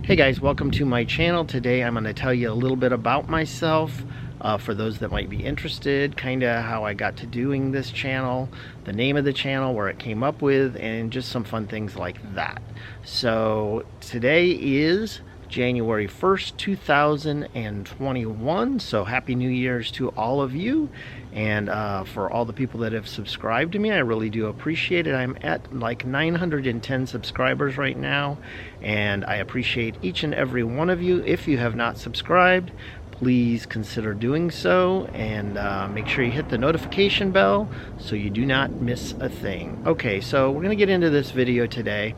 Hey guys, welcome to my channel. Today I'm going to tell you a little bit about myself for those that might be interested, kind of how I got to doing this channel, the name of the channel, where it came up with, and just some fun things like that. So today is January 1st, 2021. So happy New Year's to all of you. And for all the people that have subscribed to me, I really do appreciate it. I'm at like 910 subscribers right now, and I appreciate each and every one of you. If you have not subscribed, please consider doing so, and make sure you hit the notification bell so you do not miss a thing. Okay, so we're going to get into this video today,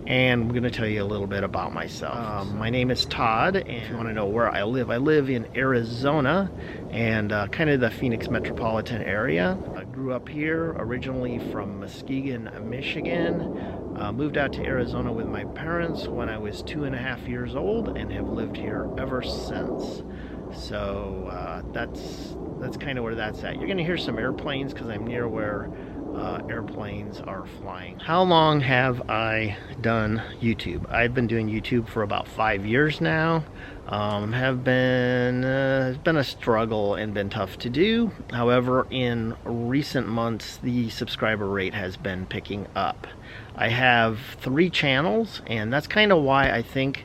and we're going to tell you a little bit about myself. My name is Todd, and if you want to know where I live in Arizona, and kind of the Phoenix metropolitan area. I grew up here, originally from Muskegon, Michigan. Moved out to Arizona with my parents when I was 2.5 years old, and have lived here ever since. So that's kind of where that's at. You're going to hear some airplanes because I'm near where airplanes are flying. How long have I done YouTube? I've been doing YouTube for about 5 years now. It's been a struggle and been tough to do. However, in recent months, the subscriber rate has been picking up. I have 3 channels, and that's kind of why I think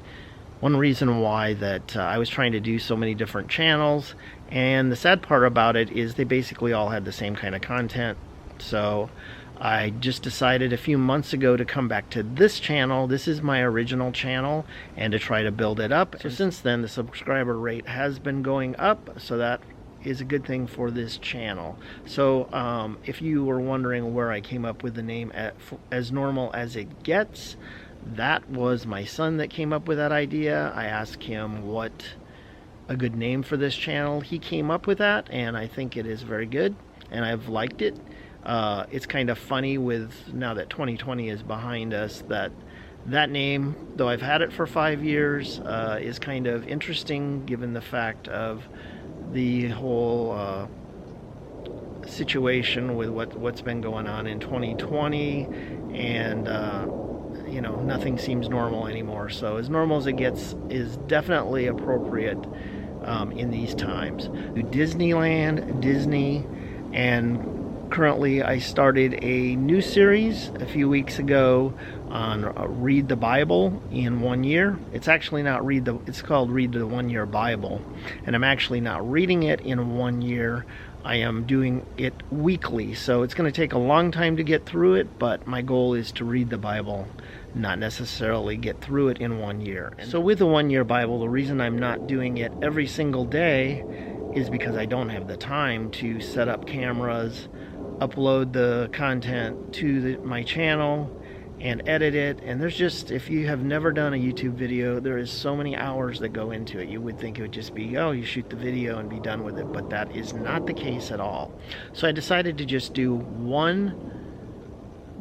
one reason why that I was trying to do so many different channels. And the sad part about it is they basically all had the same kind of content. So I just decided a few months ago to come back to this channel. This is my original channel, and to try to build it up. So since then, the subscriber rate has been going up, so that is a good thing for this channel. So if you were wondering where I came up with the name As Normal As It Gets, that was my son that came up with that idea. I asked him what a good name for this channel. He came up with that, and I think it is very good, and I've liked it. It's kind of funny, with now that 2020 is behind us, that name, though I've had it for 5 years, is kind of interesting given the fact of the whole situation with what's been going on in 2020, and you know, nothing seems normal anymore. So As Normal As It Gets is definitely appropriate in these times. Disneyland, Disney, and currently I started a new series a few weeks ago on Read the Bible in 1 year. It's actually not it's called Read the 1 Year Bible, and I'm actually not reading it in 1 year. I am doing it weekly, so it's going to take a long time to get through it, but my goal is to read the Bible, not necessarily get through it in 1 year. And so with the 1 Year Bible, the reason I'm not doing it every single day is because I don't have the time to set up cameras, upload the content to my channel, and edit it. And there's just, if you have never done a YouTube video, there is so many hours that go into it. You would think it would just be, oh, you shoot the video and be done with it, but that is not the case at all. So I decided to just do one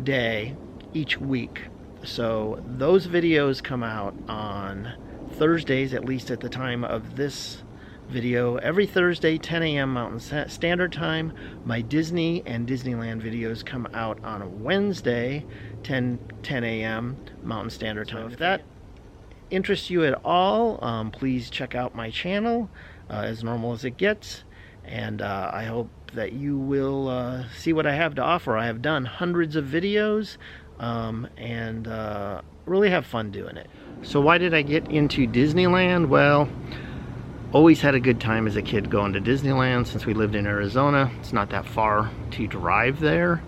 day each week. So those videos come out on Thursdays, at least at the time of this video. Every Thursday, 10 a.m. Mountain Standard Time. My Disney and Disneyland videos come out on Wednesday, 10 a.m. Mountain Standard Time. So if that interests you at all, please check out my channel, As Normal As It Gets, and I hope that you will see what I have to offer. I have done hundreds of videos, and really have fun doing it. So why did I get into Disneyland? Well, always had a good time as a kid going to Disneyland. Since we lived in Arizona, it's not that far to drive there.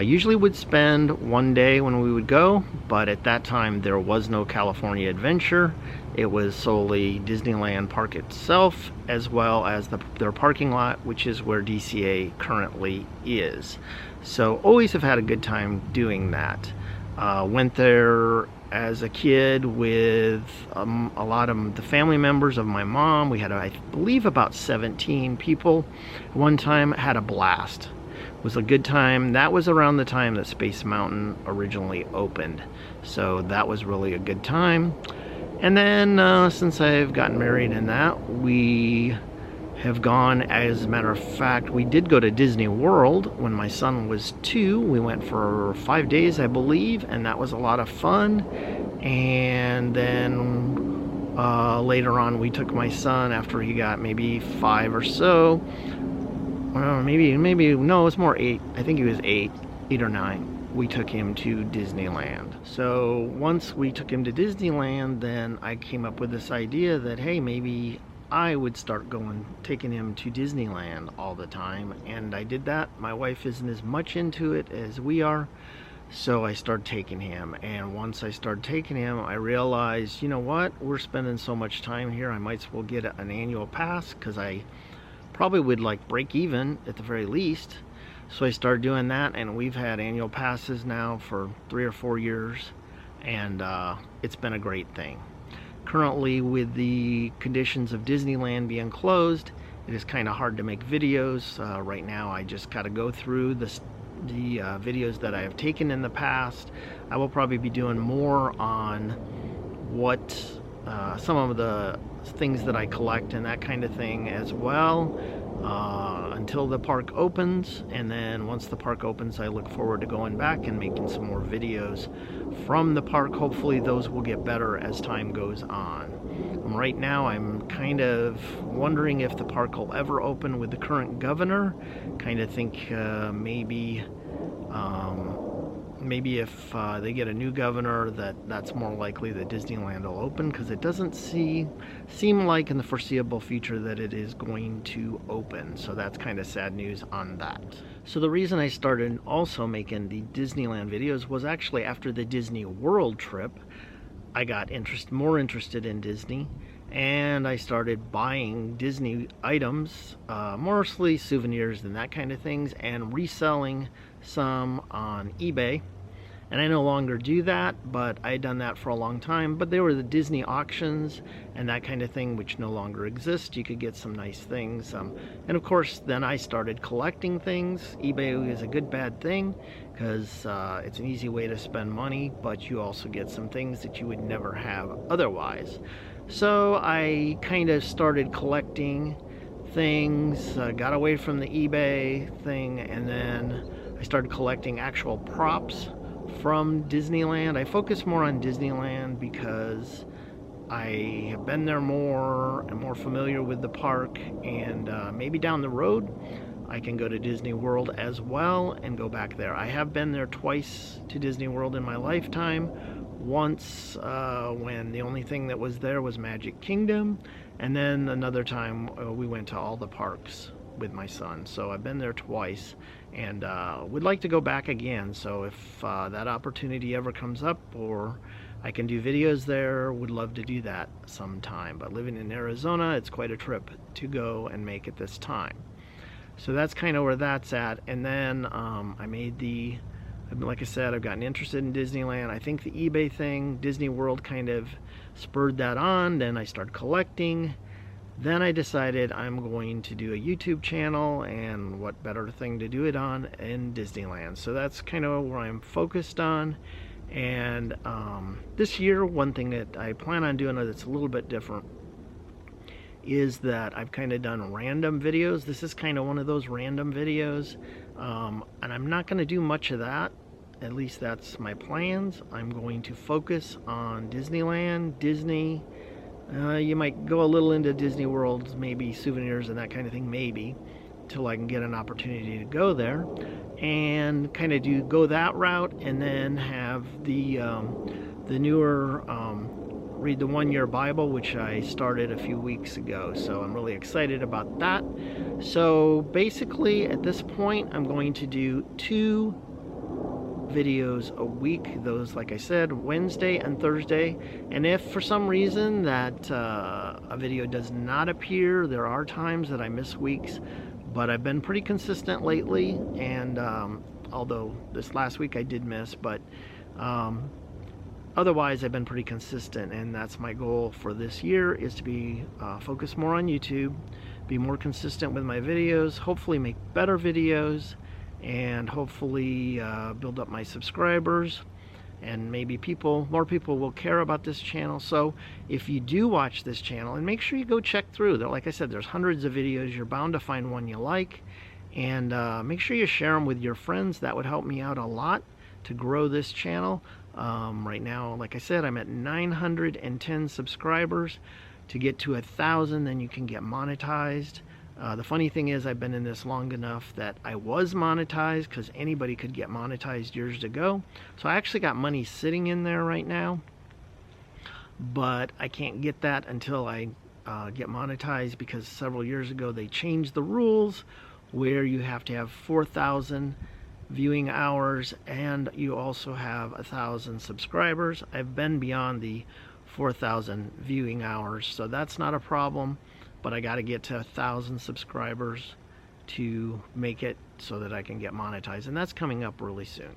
Usually would spend 1 day when we would go, but at that time there was no California Adventure. It was solely Disneyland Park itself, as well as their parking lot, which is where DCA currently is. So always have had a good time doing that. Went there as a kid with a lot of the family members of my mom. We had, I believe, about 17 people. One time, had a blast. It was a good time. That was around the time that Space Mountain originally opened. So that was really a good time. And then since I've gotten married and that, we have gone, as a matter of fact, we did go to Disney World when my son was 2. We went for 5 days, I believe, and that was a lot of fun. And then Later on, we took my son after he got maybe 5 or so. Maybe no, it's more 8. I think he was 8 or 9. We took him to Disneyland. So once we took him to Disneyland, then I came up with this idea that, hey, maybe I would start taking him to Disneyland all the time. And I did that. My wife isn't as much into it as we are, so I started taking him. And once I started taking him, I realized, you know what, we're spending so much time here, I might as well get an annual pass, because I probably would like break even at the very least. So I started doing that, and we've had annual passes now for 3 or 4 years, and it's been a great thing. Currently, with the conditions of Disneyland being closed, it is kind of hard to make videos. Right now, I just got to go through the videos that I have taken in the past. I will probably be doing more on what some of the things that I collect and that kind of thing as well, until the park opens. And then once the park opens, I look forward to going back and making some more videos from the park. Hopefully those will get better as time goes on. Right now I'm kind of wondering if the park will ever open with the current governor. Kind of think maybe if they get a new governor, that's more likely that Disneyland will open, because it doesn't seem like in the foreseeable future that it is going to open. So that's kind of sad news on that. So the reason I started also making the Disneyland videos was actually after the Disney World trip. I got more interested in Disney, and I started buying Disney items, mostly souvenirs and that kind of things, and reselling some on eBay. And I no longer do that, but I had done that for a long time. But there were the Disney auctions and that kind of thing, which no longer exist. You could get some nice things. And of course, then I started collecting things. eBay is a good bad thing, because it's an easy way to spend money, but you also get some things that you would never have otherwise. So I kind of started collecting things, got away from the eBay thing, and then I started collecting actual props from Disneyland. I focus more on Disneyland because I have been there more and more familiar with the park, and maybe down the road I can go to Disney World as well and go back there. I have been there twice to Disney World in my lifetime. Once when the only thing that was there was Magic Kingdom, and then another time we went to all the parks with my son. So I've been there twice, and would like to go back again. So if that opportunity ever comes up, or I can do videos there, would love to do that sometime. But living in Arizona, it's quite a trip to go and make at this time. So that's kind of where that's at. And then I made like I said, I've gotten interested in Disneyland. I think the eBay thing, Disney World kind of spurred that on. Then I started collecting. Then I decided I'm going to do a YouTube channel, and what better thing to do it on in Disneyland. So that's kind of where I'm focused on. And this year, one thing that I plan on doing that's a little bit different is that I've kind of done random videos. This is kind of one of those random videos, and I'm not going to do much of that. At least that's my plans. I'm going to focus on Disneyland, Disney. You might go a little into Disney World, maybe souvenirs and that kind of thing, maybe, till I can get an opportunity to go there, and kind of go that route, and then have the newer read the 1-year Bible, which I started a few weeks ago. So I'm really excited about that. So basically, at this point, I'm going to do 2 videos a week. Those, like I said, Wednesday and Thursday. And if for some reason that a video does not appear, there are times that I miss weeks, but I've been pretty consistent lately. And although this last week I did miss, but otherwise I've been pretty consistent, and that's my goal for this year, is to be focused more on YouTube, be more consistent with my videos, hopefully make better videos, and hopefully build up my subscribers, and maybe more people will care about this channel. So if you do watch this channel, and make sure you go check through, like I said, there's hundreds of videos, you're bound to find one you like, and make sure you share them with your friends. That would help me out a lot to grow this channel. Right now, like I said, I'm at 910 subscribers. To get to 1,000, then you can get monetized. The funny thing is, I've been in this long enough that I was monetized, because anybody could get monetized years ago. So I actually got money sitting in there right now, but I can't get that until I get monetized, because several years ago they changed the rules where you have to have 4,000 viewing hours and you also have 1,000 subscribers. I've been beyond the 4,000 viewing hours, so that's not a problem, but I got to get to 1,000 subscribers to make it so that I can get monetized, and that's coming up really soon.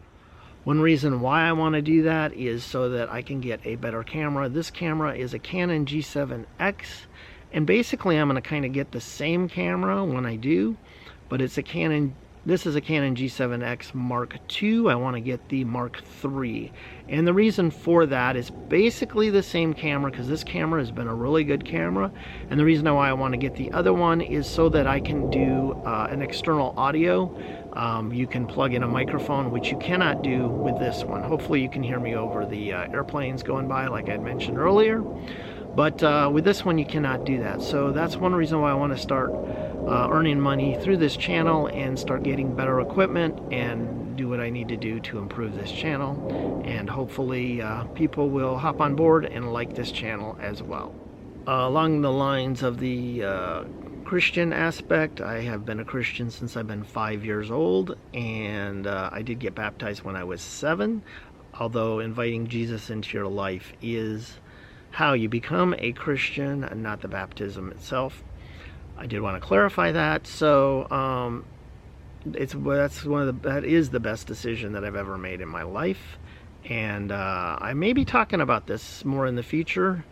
One reason why I want to do that is so that I can get a better camera. This camera is a Canon G7X, and basically I'm going to kind of get the same camera when I do, but it's a Canon. This is a Canon G7X Mark II. I want to get the Mark III. And the reason for that is basically the same camera, because this camera has been a really good camera. And the reason why I want to get the other one is so that I can do an external audio. You can plug in a microphone, which you cannot do with this one. Hopefully you can hear me over the airplanes going by, like I mentioned earlier. But with this one you cannot do that. So that's one reason why I want to start earning money through this channel and start getting better equipment and do what I need to do to improve this channel. And hopefully people will hop on board and like this channel as well. Along the lines of the Christian aspect, I have been a Christian since I've been 5 years old, and I did get baptized when I was 7, although inviting Jesus into your life is how you become a Christian and not the baptism itself. I did want to clarify that. So that is the best decision that I've ever made in my life, and I may be talking about this more in the future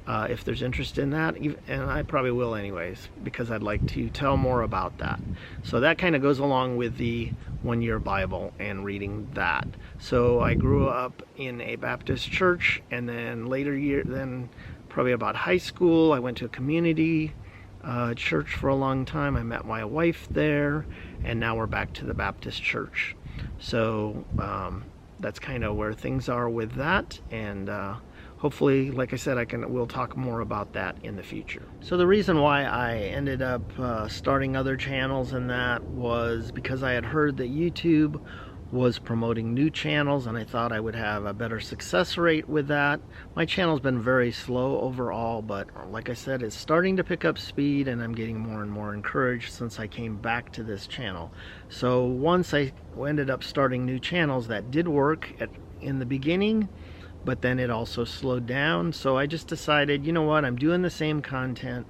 if there's interest in that, and I probably will anyways, because I'd like to tell more about that. So that kind of goes along with the 1 Year Bible and reading that. So I grew up in a Baptist church, and then then probably about high school, I went to a community church for a long time. I met my wife there, and now we're back to the Baptist church. So that's kind of where things are with that, and hopefully, like I said, we'll talk more about that in the future. So the reason why I ended up starting other channels and that was because I had heard that YouTube was promoting new channels, and I thought I would have a better success rate with that. My channel's been very slow overall, but like I said, it's starting to pick up speed, and I'm getting more and more encouraged since I came back to this channel. So once I ended up starting new channels, that did work in the beginning, but then it also slowed down. So I just decided, you know what, I'm doing the same content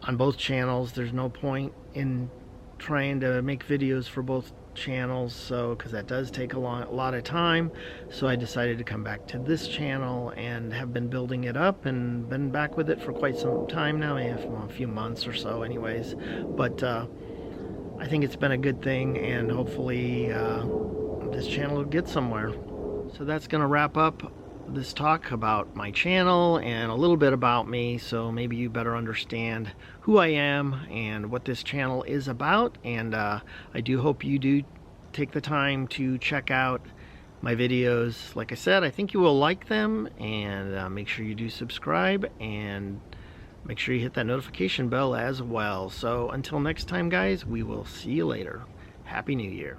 on both channels. There's no point in trying to make videos for both channels, so because that does take a lot of time. So I decided to come back to this channel and have been building it up and been back with it for quite some time now, a few months or so anyways. But I think it's been a good thing, and hopefully this channel will get somewhere. So that's going to wrap up this talk about my channel and a little bit about me, so maybe you better understand who I am and what this channel is about. And I do hope you do take the time to check out my videos. Like I said, I think you will like them, and make sure you do subscribe and make sure you hit that notification bell as well. So until next time guys, we will see you later. Happy New Year.